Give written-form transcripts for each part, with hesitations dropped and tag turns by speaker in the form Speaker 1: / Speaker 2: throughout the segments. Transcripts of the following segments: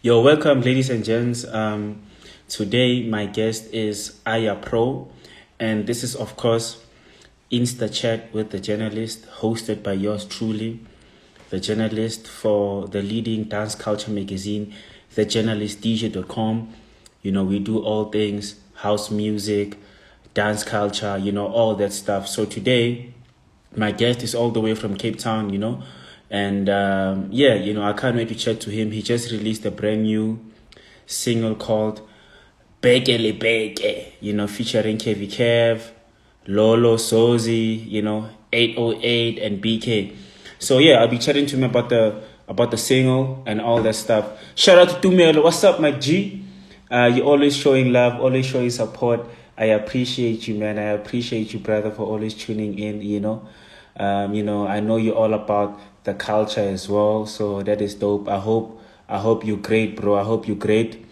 Speaker 1: Yo, welcome, ladies and gents. Today, my guest is AyaProw, and this is, of course, Insta Chat with the journalist, hosted by yours truly, the journalist for the leading dance culture magazine, thejournalistdj.com. You know, we do all things house music, dance culture, all that stuff. So today, my guest is all the way from Cape Town, and yeah, I can't wait to chat to him. He just released a brand new single called Beke Le Beke, featuring KV Kev, Lolo, Sozi, 808 and BK. So yeah, I'll be chatting to him about the single and all that stuff. Shout out to Tumelo. What's up, my G? You're always showing love, always showing support. I appreciate you, man. I appreciate you, brother, for always tuning in, I know you're all about the culture as well, so that is dope. I hope you're great, bro. I hope you're great.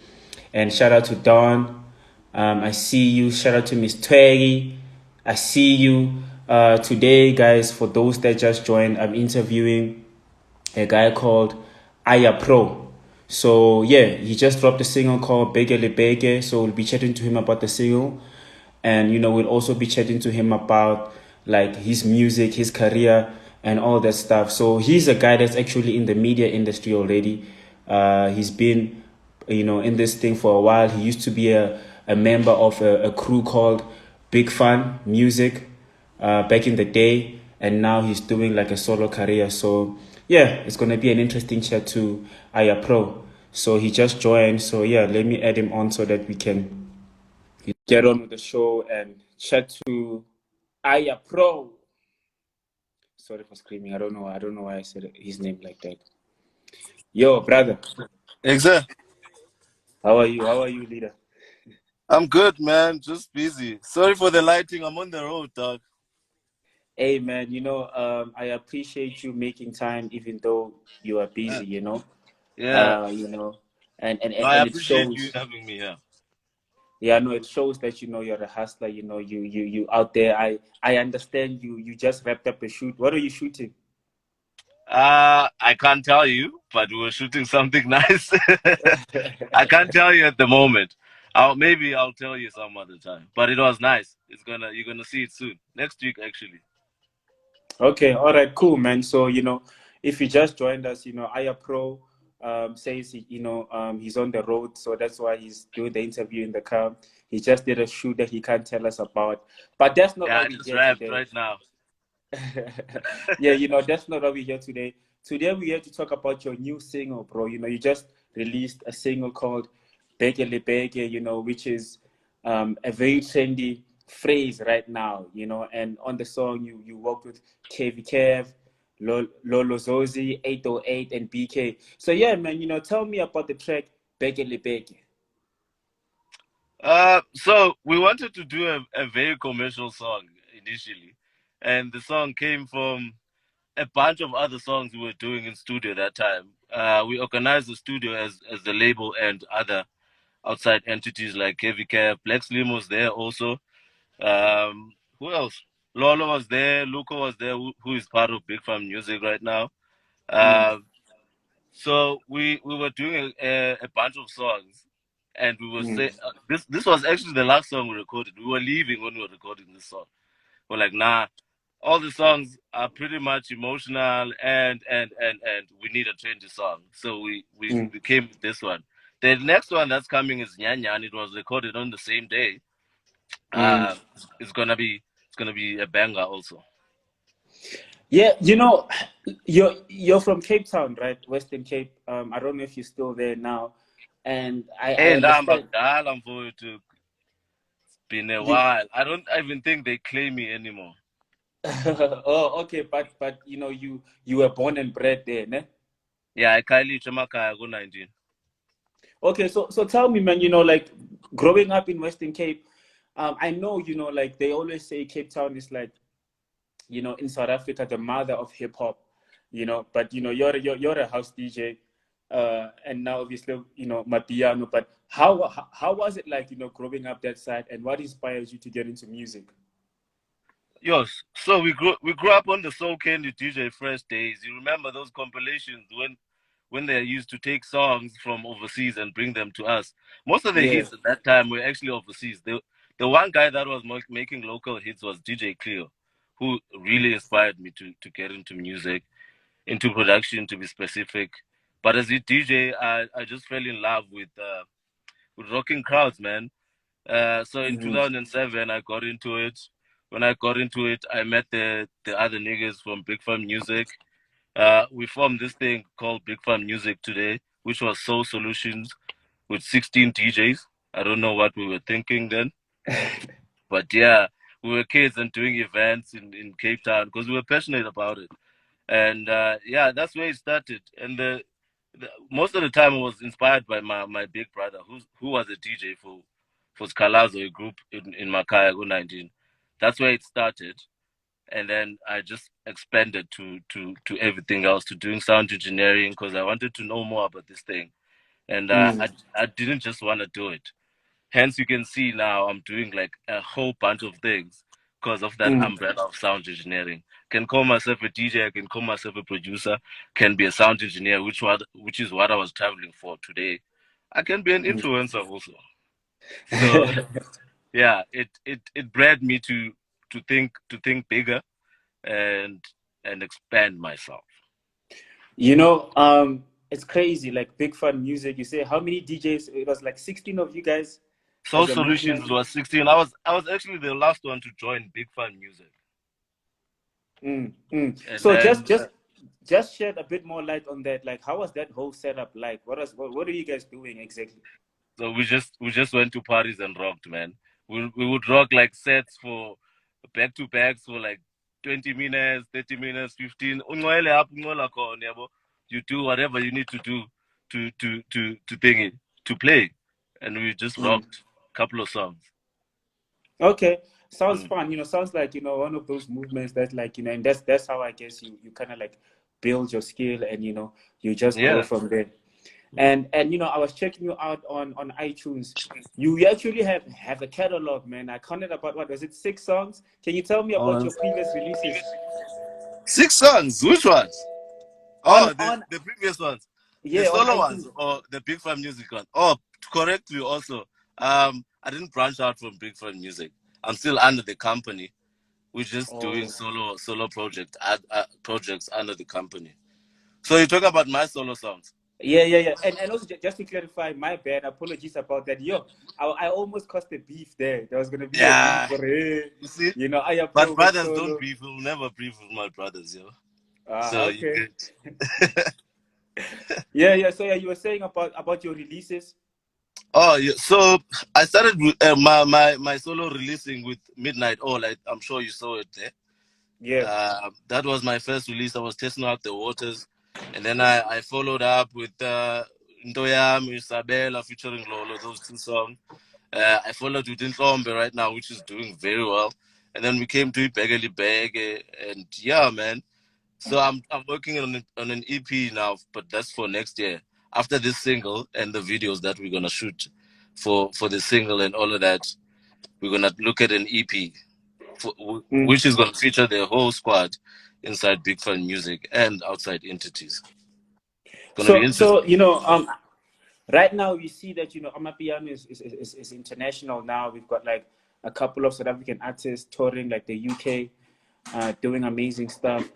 Speaker 1: And shout out to Don. I see you. Shout out to Miss Twaggy. I see you. Today, guys, for those that just joined, I'm interviewing a guy called AyaProw. So yeah, he just dropped a single called Beke Le Beke. So we'll be chatting to him about the single, and we'll also be chatting to him about like his music, his career, and all that stuff. So he's a guy that's actually in the media industry already. He's been in this thing for a while. He used to be a member of a crew called Bigg Fun Music back in the day, and now he's doing like a solo career. So yeah, it's gonna be an interesting chat to AyaProw. So he just joined. So yeah, let me add him on so that we can get on with the show and chat to AyaProw. Sorry for screaming. I don't know why I said his name like that. Yo, brother,
Speaker 2: Exactly.
Speaker 1: how are you? How are you, leader?
Speaker 2: I'm good, man. Just busy. Sorry for the lighting. I'm on the road, dog.
Speaker 1: Hey, man. I appreciate you making time, even though you are
Speaker 2: Uh,
Speaker 1: busy.
Speaker 2: yeah.
Speaker 1: You know, and and
Speaker 2: No,
Speaker 1: and
Speaker 2: I
Speaker 1: and it
Speaker 2: appreciate you
Speaker 1: shows.
Speaker 2: having me here.
Speaker 1: Yeah, no, it shows that you're a hustler. You out there. I understand you. You just wrapped up a shoot. What are you shooting?
Speaker 2: I can't tell you, but we were shooting something nice. I can't tell you at the moment. Maybe I'll tell you some other time. But it was nice. You're gonna see it soon. Next week, actually.
Speaker 1: Okay, all right, cool, man. So, if you just joined us, AyaPro says he's on the road, so that's why he's doing the interview in the car. He just did a shoot that he can't tell us about. But that's not
Speaker 2: Yeah,
Speaker 1: why
Speaker 2: I
Speaker 1: we're
Speaker 2: just
Speaker 1: here
Speaker 2: wrapped
Speaker 1: today.
Speaker 2: right now.
Speaker 1: Yeah, that's not why we're here today. Today we're here to talk about your new single, bro. You just released a single called Beke Le Beke, which is a very trendy phrase right now, and on the song you work with KV Kev, Lolo Zozi, 808 and BK. So yeah, man, tell me about the track Beke Le Beke.
Speaker 2: So we wanted to do a very commercial song initially, and the song came from a bunch of other songs we were doing in studio that time. We organized the studio as the label and other outside entities like KVK. Black Slim was there also. Who else? Lolo was there. Luca was there, who is part of Bigg Fun Music right now.
Speaker 1: Mm,
Speaker 2: So we were doing a bunch of songs, and we were
Speaker 1: mm,
Speaker 2: say this was actually the last song we recorded. We were leaving when we were recording this song. We're like, nah, all the songs are pretty much emotional and we need a change of song. So
Speaker 1: mm,
Speaker 2: we came with this one. The next one that's coming is Nyan Nyan. It was recorded on the same day.
Speaker 1: mm.
Speaker 2: Uh it's gonna be a banger also.
Speaker 1: Yeah, you're from Cape Town, right? Western Cape. I don't know if you're still there now, and I
Speaker 2: And I'm
Speaker 1: understand.
Speaker 2: for it to been a
Speaker 1: You,
Speaker 2: while. I don't even think they claim me anymore.
Speaker 1: oh, okay, but you were born and bred there, ne?
Speaker 2: Yeah, I Kylie Chamakaya go 19.
Speaker 1: Okay, so tell me, man. Like growing up in Western Cape, I know like they always say Cape Town is like in South Africa, the mother of hip hop, but you're a house DJ, and now obviously, Mapiano. But how was it like, growing up that side, and what inspires you to get into music?
Speaker 2: Yes. So we grew up on the Soul Candy DJ Fresh days. You remember those compilations when they used to take songs from overseas and bring them to us. Most of the
Speaker 1: Yeah.
Speaker 2: hits at that time were actually overseas. The one guy that was making local hits was DJ Cleo, who really inspired me to get into music, into production, to be specific. But as a DJ, I just fell in love with rocking crowds, man. So in
Speaker 1: Mhm.
Speaker 2: 2007, I got into it. When I got into it, I met the other niggas from Bigg Fun Music. We formed this thing called Bigg Fun Music today, which was Soul Solutions with 16 DJs. I don't know what we were thinking then, but yeah, we were kids and doing events in Cape Town because we were passionate about it. And yeah, that's where it started. And most of the time, I was inspired by my big brother, who was a DJ for Scalazo, a group in Makaya, 19. That's where it started. And then I just expanded to everything else, to doing sound engineering because I wanted to know more about this thing. And
Speaker 1: Mm,
Speaker 2: I didn't just want to do it. Hence, you can see now I'm doing like a whole bunch of things because of that
Speaker 1: mm,
Speaker 2: umbrella of sound engineering. Can call myself a DJ, I can call myself a producer, can be a sound engineer, which is what I was traveling for today. I can be an
Speaker 1: mm.
Speaker 2: influencer also. So yeah, it bred me to think bigger and expand myself.
Speaker 1: You know, it's crazy. Like Big Fun Music, you say how many DJs? It was like 16 of you guys
Speaker 2: Soul
Speaker 1: as a
Speaker 2: Solutions
Speaker 1: movement.
Speaker 2: was 16. I was actually the last one to join Bigg Fun Music,
Speaker 1: Mm, mm.
Speaker 2: and
Speaker 1: So
Speaker 2: then
Speaker 1: just shed a bit more light on that. Like, how was that whole setup like? What are you guys doing exactly?
Speaker 2: so we just went to parties and rocked, man. We would rock like sets for back to backs for like 20 minutes, 30 minutes, 15. Unqwele apho unqola khona, yabo. You do whatever you need to do to thing it, to play, and we just
Speaker 1: Mm.
Speaker 2: rocked a couple of songs.
Speaker 1: Okay, sounds
Speaker 2: Mm.
Speaker 1: fun. Sounds like one of those movements that like and that's how I guess you kind of like build your skill and you just grow
Speaker 2: Yeah.
Speaker 1: from there. And I was checking you out on iTunes. You actually have a catalog, man. I counted about what was it, 6 songs? Can you tell me
Speaker 2: Hold
Speaker 1: about
Speaker 2: on.
Speaker 1: your previous releases
Speaker 2: 6 songs. Which ones?
Speaker 1: on
Speaker 2: Oh,
Speaker 1: on
Speaker 2: the previous ones, the
Speaker 1: yeah, on
Speaker 2: solo ones,
Speaker 1: iTunes?
Speaker 2: or the Bigg Fun Music one. Oh, to correct you also. I didn't branch out from Bigg Fun Music. I'm still under the company. We're just doing
Speaker 1: Oh,
Speaker 2: solo projects under the company. So you talk about my solo songs.
Speaker 1: yeah. And also just to clarify, my bad. Apologies about that. Yo, I almost caused a beef there. There was gonna be a beef
Speaker 2: Yeah,
Speaker 1: for hey,
Speaker 2: you see. But
Speaker 1: AyaProw with
Speaker 2: brothers don't
Speaker 1: solo.
Speaker 2: beef. We'll never beef with my brothers, yo.
Speaker 1: Ah,
Speaker 2: So you
Speaker 1: okay.
Speaker 2: get.
Speaker 1: Yeah. So yeah, you were saying about your releases.
Speaker 2: Oh, yeah. So I started with my solo releasing with Midnight All. I'm sure you saw it there.
Speaker 1: Yeah.
Speaker 2: That was my first release. I was testing out the waters, and then I followed up with Ntoyam, Isabella featuring Lolo, those 2 songs. I followed with Intlombe right now, which is doing very well. And then we came to Beke Le Beke, and yeah, man. So I'm working on an EP now, but that's for next year. After this single and the videos that we're gonna shoot for the single and all of that, we're gonna look at an EP
Speaker 1: Mm.
Speaker 2: which is going to feature the whole squad inside Bigg Fun Music and outside entities. It's going to be interesting.
Speaker 1: So right now we see that Amapiano is international now. We've got like a couple of South African artists touring like the UK, doing amazing stuff.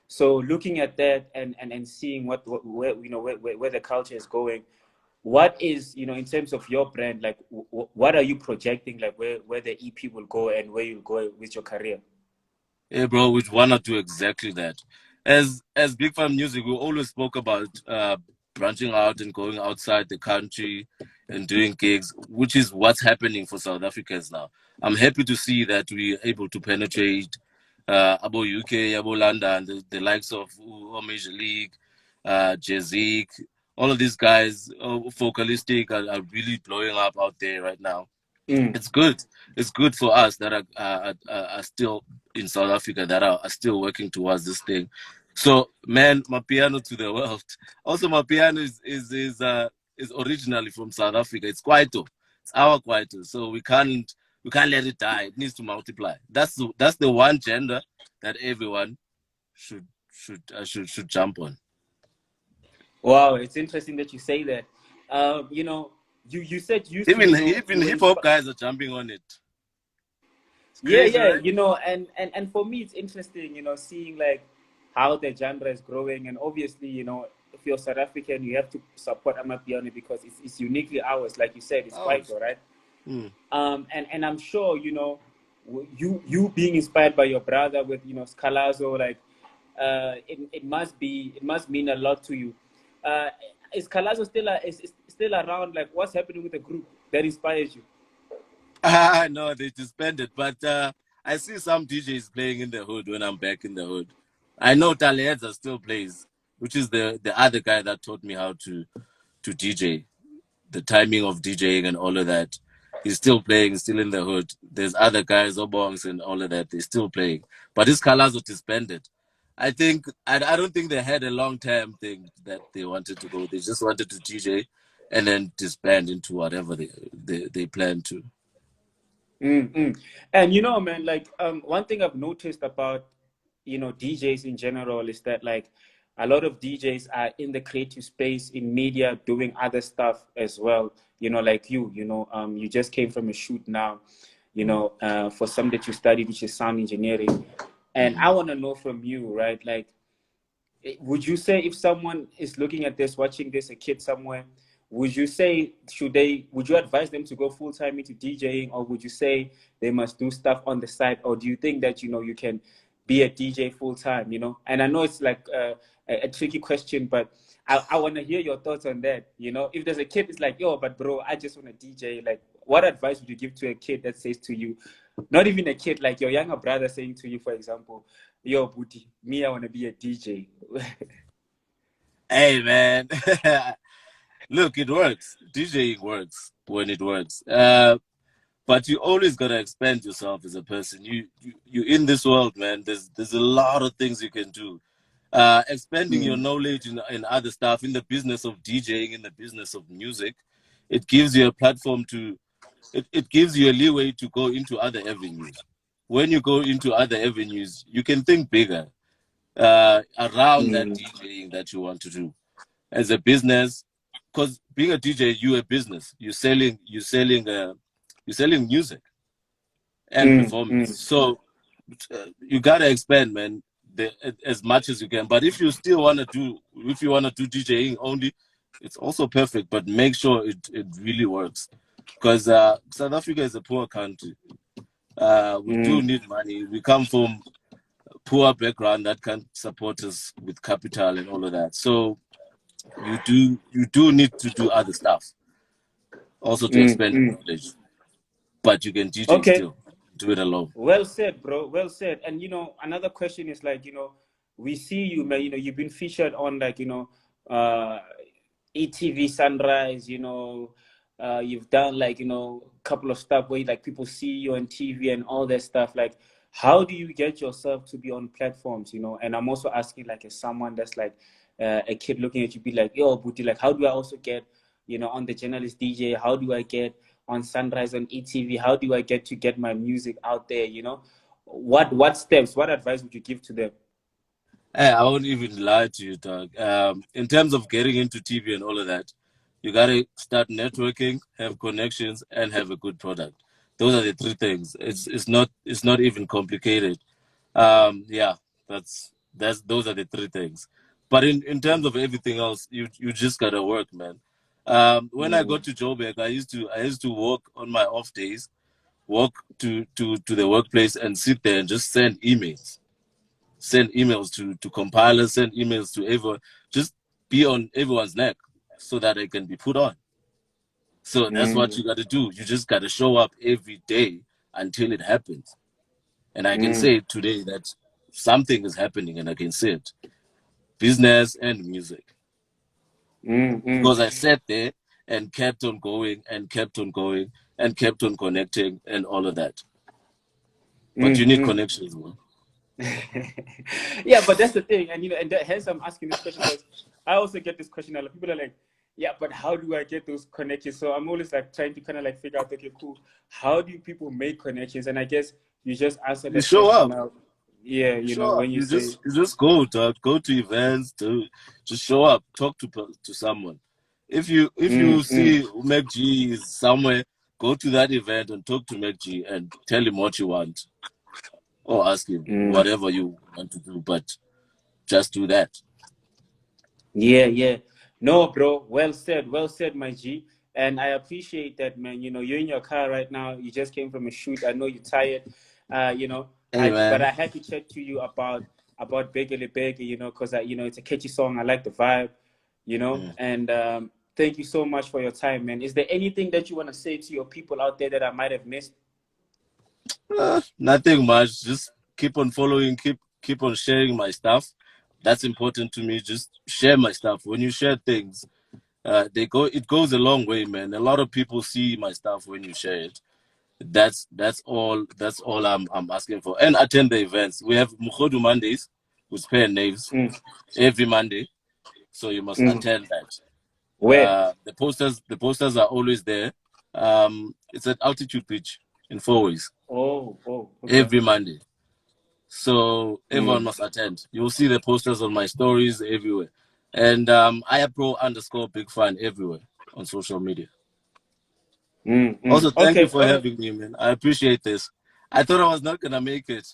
Speaker 1: So looking at that and seeing what where where the culture is going, what is in terms of your brand, like what are you projecting, like where the EP will go and where you'll go with your career?
Speaker 2: Hey, bro, we want to do exactly that. As Bigg Fun Music, we always spoke about branching out and going outside the country and doing gigs, which is what's happening for South Africans now. I'm happy to see that we're able to penetrate about UK, about London, the likes of Major League, Jazik, all of these guys, vocalistic, are really blowing up out there right now.
Speaker 1: Mm.
Speaker 2: It's good. It's good for us that are still in South Africa, that are still working towards this thing. So, man, my piano to the world. Also, my piano is originally from South Africa. It's Kwaito. It's our Kwaito. So we can't let it die. It needs to multiply. That's the one gender that everyone should jump on.
Speaker 3: Wow, it's interesting that you say that. You know, you said you used to,
Speaker 2: Even
Speaker 3: you know,
Speaker 2: even
Speaker 3: you were
Speaker 2: hip hop
Speaker 3: inspired.
Speaker 2: guys are jumping on it. It's
Speaker 3: Yeah,
Speaker 2: crazy,
Speaker 3: yeah,
Speaker 2: right?
Speaker 3: you know, and for me, it's interesting, you know, seeing like how the genre is growing, and obviously, you know, if you're South African, you have to support Amapiano because it's uniquely ours, like you said, it's
Speaker 2: Oh,
Speaker 3: quite all right.
Speaker 2: hmm.
Speaker 3: And I'm sure, you know, you being inspired by your brother with, you know, Scalazo, like, it must mean a lot to you. Uh, is Scalazo is still around? Like, what's happening with the group that inspires you?
Speaker 2: No, they disbanded. But I see some DJs playing in the hood when I'm back in the hood. I know Taleza still plays, which is the other guy that taught me how to DJ, the timing of DJing and all of that. He's still playing, still in the hood. There's other guys, Obongs and all of that. They're still playing. But this Kalazo disbanded. I don't think they had a long term thing that they wanted to go. They just wanted to DJ and then disband into whatever they plan to.
Speaker 3: Mm-mm. And you know, man, like one thing I've noticed about, you know, DJs in general is that like a lot of DJs are in the creative space in media doing other stuff as well. You know, like you know, you just came from a shoot now, you
Speaker 2: Mm.
Speaker 3: know, for some that you studied, which is sound engineering. And I
Speaker 2: Mm.
Speaker 3: want to know from you, right? Like, would you say if someone is looking at this, watching this, a kid somewhere, would you say would you advise them to go full time into DJing, or would you say they must do stuff on the side, or do you think that, you know, you can be a DJ full time, you know? And I know it's like a tricky question, but I want to hear your thoughts on that. You know, if there's a kid, it's like, yo, but bro, I just want to DJ. Like, what advice would you give to a kid that says to you, not even a kid, like your younger brother saying to you, for example, yo, Booty, me, I want to be a DJ.
Speaker 2: Hey man, look, it works. DJing works when it works. But you always gotta expand yourself as a person. You in this world, man. There's a lot of things you can do. Expanding your
Speaker 3: Mm,
Speaker 2: knowledge in other stuff, in the business of DJing, in the business of music, it gives you a platform to. It gives you a leeway to go into other avenues. When you go into other avenues, you can think bigger around that
Speaker 3: mm,
Speaker 2: DJing that you want to do as a business, because being a DJ, you're a business. You're selling music and
Speaker 3: mm,
Speaker 2: performance.
Speaker 3: mm,
Speaker 2: So you gotta expand, man, as much as you can. But if you wanna do DJing only, it's also perfect. But make sure it really works, because South Africa is a poor country. We do
Speaker 3: mm,
Speaker 2: need money. We come from poor background that can support us with capital and all of that. So you do need to do other stuff also to
Speaker 3: mm,
Speaker 2: expand your
Speaker 3: mm.
Speaker 2: knowledge, but you can DJ
Speaker 3: Okay.
Speaker 2: still, do it alone.
Speaker 3: Well said, bro. Well said. And you know, another question is like, you know, we see you, man. You know, you've been featured on like, you know, uh, ETV Sunrise. You know, you've done like, you know, a couple of stuff where like people see you on TV and all that stuff. Like, how do you get yourself to be on platforms? You know, and I'm also asking like as someone that's like a kid looking at you, be like, yo, Booty, like, how do I also get, you know, on the journalist DJ? How do I get on Sunrise on ETV? How do I get my music out there? You know, what steps, what advice would you give to them?
Speaker 2: Hey, I won't even lie to you, dog. In terms of getting into TV and all of that, you gotta start networking, have connections, and have a good product. Those are the three things. It's not even complicated. Yeah, that's those are the three things. But in terms of everything else, you just gotta work, man. When I
Speaker 3: Mm,
Speaker 2: got to Joburg, I used to walk on my off days, walk to the workplace and sit there and just send emails to compilers, send emails to everyone, just be on everyone's neck so that it can be put on. So that's what
Speaker 3: mm,
Speaker 2: you got to do. You just got to show up every day until it happens. And I can
Speaker 3: mm,
Speaker 2: say today that something is happening, and I can say it, business and music,
Speaker 3: mm, mm,
Speaker 2: because I sat there and kept on going and kept on going and kept on connecting and all of that. But you
Speaker 3: mm,
Speaker 2: need
Speaker 3: mm.
Speaker 2: connections, man.
Speaker 3: Yeah, but that's the thing, and you know, and hence I'm asking this question because I also get this question a lot. People are like, yeah, but how do I get those connections? So I'm always like trying to kind of like figure out, okay, cool, how do people make connections? And I guess you just answered
Speaker 2: You
Speaker 3: that
Speaker 2: show
Speaker 3: question
Speaker 2: up.
Speaker 3: now. Yeah,
Speaker 2: Sure,
Speaker 3: when you say,
Speaker 2: you just go, dog. Go to events, to just show up, talk to someone. If you see Meg G is somewhere, go to that event and talk to Meg G and tell him what you want, or ask him whatever you want to do. But just do that.
Speaker 3: yeah, yeah. No, bro. Well said, my G. And I appreciate that, man. You're in your car right now. You just came from a shoot. I know you're tired.
Speaker 2: Hey,
Speaker 3: But
Speaker 2: man.
Speaker 3: I had to chat to you about Beke Le Beke, because it's a catchy song. I like the vibe, And thank you so much for your time, man. Is there anything that you want to say to your people out there that I might have missed?
Speaker 2: Nothing much. Just keep on following. Keep on sharing my stuff. That's important to me. Just share my stuff. When you share things, it goes a long way, man. A lot of people see my stuff when you share it. That's all I'm asking for. And attend the events. We have Mukhodu Mondays with Pair Names every Monday, so you must attend that.
Speaker 3: Where?
Speaker 2: The posters are always there. It's at Altitude Beach in Four Ways
Speaker 3: Okay.
Speaker 2: every Monday. So everyone must attend. You'll see the posters on my stories everywhere. And AyaProw _ Bigg Fun everywhere on social media. Also, thank you
Speaker 3: Okay,
Speaker 2: for
Speaker 3: all right.
Speaker 2: having me, man. I appreciate this. I thought I was not gonna make it.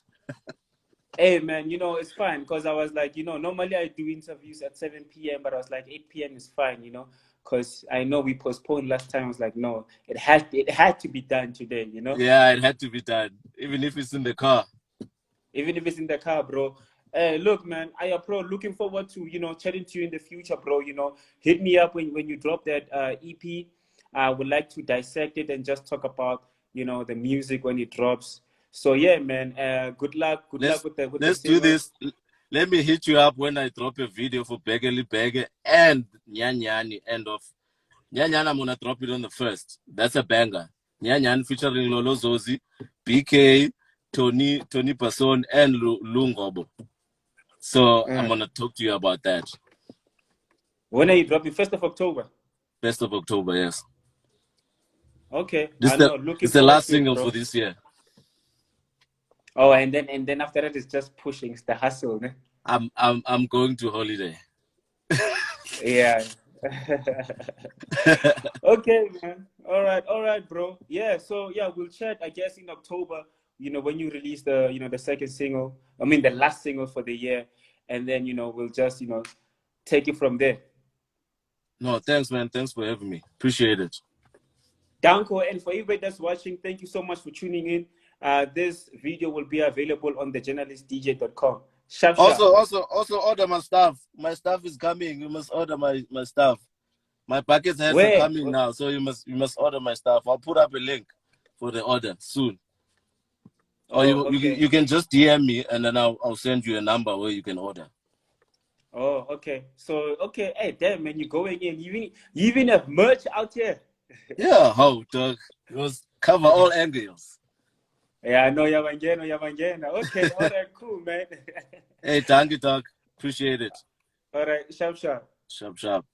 Speaker 3: Hey, man, it's fine because I was like, normally I do interviews at 7 p.m., but I was like, 8 p.m. is fine, because I know we postponed last time. I was like, no, it had to be done today,
Speaker 2: Yeah, it had to be done, even if it's in the car.
Speaker 3: even if it's in the car, bro. Look, man, AyaProw, looking forward to, chatting to you in the future, bro. Hit me up when you drop that EP. I would like to dissect it and just talk about, the music when it drops. So yeah, man, good luck. Good luck with the
Speaker 2: Let's do
Speaker 3: single.
Speaker 2: this. Let me hit you up when I drop a video for Beke Le Beke and Nyanyani end of Nyanyani. I'm gonna drop it on the 1st. That's a banger. Nyanyani featuring Lolo Zozi, BK, Tony Passon, and Lungobo. So I'm gonna talk to you about that.
Speaker 3: When are you dropping? 1st of October.
Speaker 2: 1st of October, yes.
Speaker 3: Okay,
Speaker 2: This
Speaker 3: I
Speaker 2: the
Speaker 3: know. Looking
Speaker 2: it's the
Speaker 3: forward
Speaker 2: last
Speaker 3: to it,
Speaker 2: single for
Speaker 3: bro.
Speaker 2: this year.
Speaker 3: Oh, and then after that, it's just pushing. It's the hustle, ne?
Speaker 2: I'm going to holiday.
Speaker 3: Yeah. Okay, man. All right, bro. Yeah. So yeah, we'll chat. I guess in October. When you release the second single. I mean, the last single for the year, and then we'll just take it from there.
Speaker 2: No, thanks, man. Thanks for having me. Appreciate it.
Speaker 3: Danko, and for everybody that's watching, thank you so much for tuning in. This video will be available on thejournalistdj.com. Sharp, sharp.
Speaker 2: Also order my stuff. My stuff is coming. You must order my stuff. My package hats are
Speaker 3: Where?
Speaker 2: coming now, so you must order my stuff. I'll put up a link for the order soon. Or
Speaker 3: Oh, okay.
Speaker 2: you can just DM me and then I'll send you a number where you can order.
Speaker 3: Oh, okay. So, okay. Hey, damn, man, you're going in. You even have merch out here.
Speaker 2: Yeah, how, dog? You must cover all angles.
Speaker 3: Yeah, I know Yamangena. Okay, all right, cool, man.
Speaker 2: Hey, thank you, dog. Appreciate it.
Speaker 3: All right, sharp, sharp.
Speaker 2: Sharp, sharp.